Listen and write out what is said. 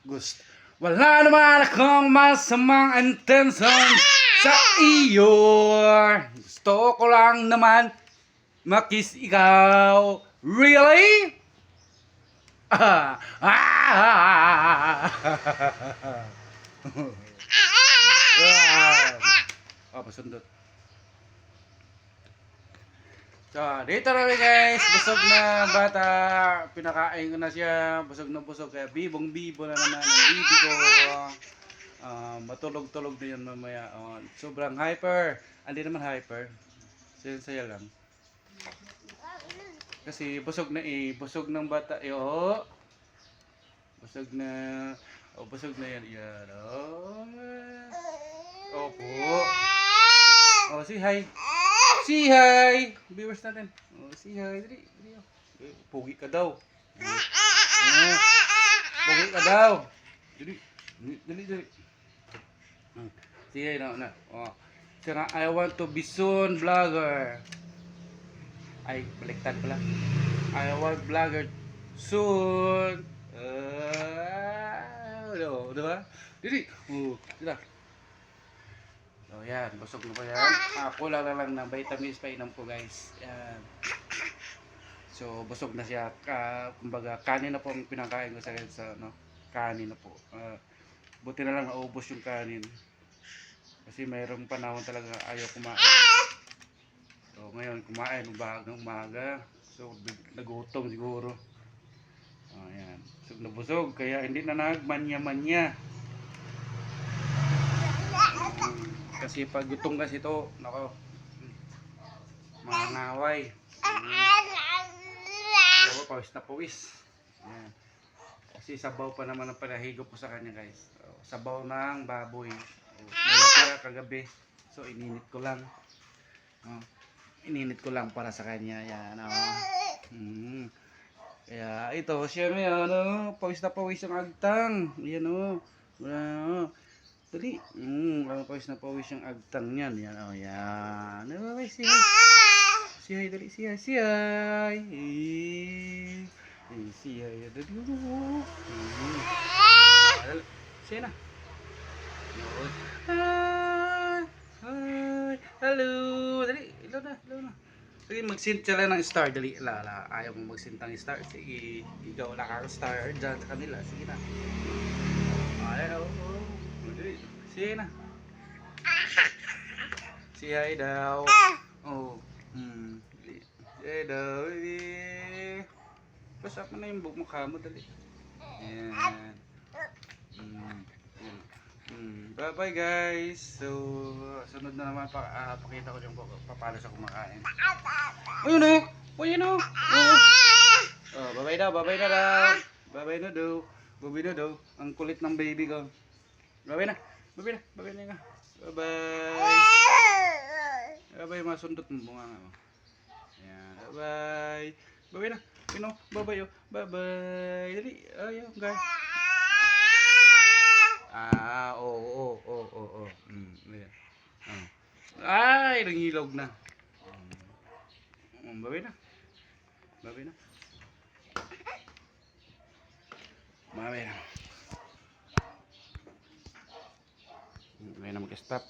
Gusto. Wala naman akong masamang intensyon sa iyo. Gusto ko lang naman makiss ikaw. Really? Ah, ah, pasundot. So, dito na rin guys, busog na bata, pinakain ko na siya, busog na busog, kaya bibong-bibo na naman ang bibi ko. Matulog-tulog na yan mamaya. Sobrang hyper, hindi naman hyper, saya lang. Kasi busog na busog ng bata, busog na, busog na yan, Opo. Say hi. Say hi! Viewers natin. Say hi. Dali. Pogi ka daw. Pogi ka daw. Dali. Say hi na. Sira, I want to be soon vlogger. Ay, baliktad pala. I want vlogger soon. Diba? Dali. Dila. So yan, busog na po yan. Kulang na lang ng vitamins pa inom ko guys. Yan. So busog na siya. Kumbaga kanin na po ang pinakain ko sa kanin na po. Buti na lang naubos yung kanin. Kasi mayroong panahon talaga ayaw kumain. So ngayon kumain ng umaga. So nagutom siguro. Yan. Busog na busog kaya hindi na nagmanya-manya. Kasi pag gutom kasi ito, nako, mangaway. Pawis na pawis. Ayan. Kasi sabaw pa naman ang panahigo po sa kanya guys. Sabaw ng baboy. Natira kagabi. So ininit ko lang. Ininit ko lang para sa kanya. Yan. Kaya ito, siya ngayon, pawis na pawis ang agtang. Yan o. Dali. Pawis na pawis yung agtang niyan. Yan o. Yan. Siya. Siya. Dali. Siya. Siya. Siya. Dali. Siya na. Hi. Hello. Dali. Ilaw na. Sige, mag-sint sila ng star. Dali. Ayaw mo mag-sint ng star. Sige. Ikaw lang ang star dyan sa kanila. Sige na. Ayaw. Sige na. Si hi daw. Hi daw. Basta mo na yung mukha mo, dali. Yan. Bye bye guys. So, sunod na naman pakita ko yung paano sa kumakain. Ayun o. Bye bye daw. Bye na daw. Ang kulit ng baby ko. Bye na nga. Bye, masundot mo bunga nga mo. Ayan, bye na. Bye. Dali, ayaw, guys. Oo. Ay, nangilog na. Bye na. Bye na mag-stop.